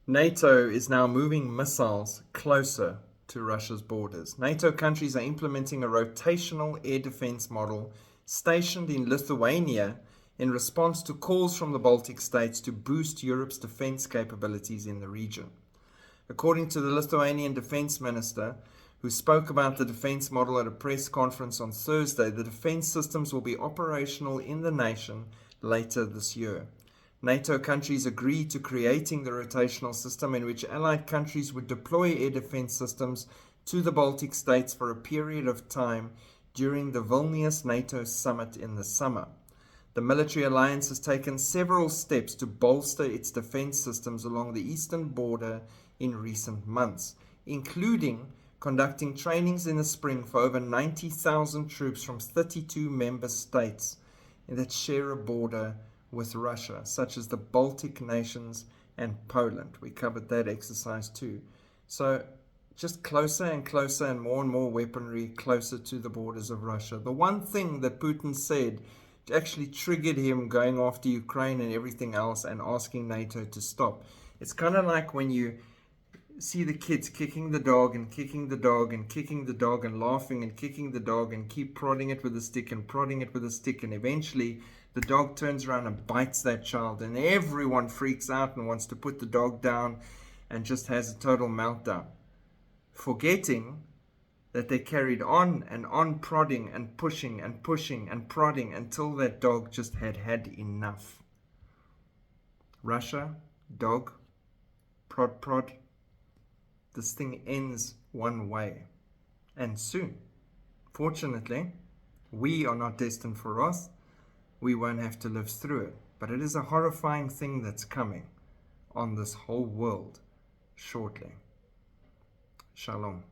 NATO is now moving missiles closer to Russia's borders. NATO countries are implementing a rotational air defense model stationed in Lithuania in response to calls from the Baltic states to boost Europe's defense capabilities in the region. According to the Lithuanian defense minister, who spoke about the defense model at a press conference on Thursday, the defense systems will be operational in the nation later this year. NATO countries agreed to creating the rotational system in which allied countries would deploy air defense systems to the Baltic states for a period of time during the Vilnius NATO summit in the summer. The military alliance has taken several steps to bolster its defense systems along the eastern border in recent months, including conducting trainings in the spring for over 90,000 troops from 32 member states that share a border with Russia, such as the Baltic nations and Poland. We covered that exercise too. So just closer and closer and more weaponry closer to the borders of Russia. The one thing that Putin said actually triggered him going after Ukraine and everything else and asking NATO to stop. It's kind of like when you see the kids kicking the dog and kicking the dog and kicking the dog and laughing and kicking the dog and keep prodding it with a stick and prodding it with a stick, and eventually the dog turns around and bites that child, and everyone freaks out and wants to put the dog down and just has a total meltdown, forgetting that they carried on and on prodding and pushing and pushing and prodding until that dog just had enough. Russia, dog, prod, this thing ends one way, and soon. Fortunately, we are not destined for wrath. We won't have to live through it, but it is a horrifying thing that's coming on this whole world shortly. Shalom.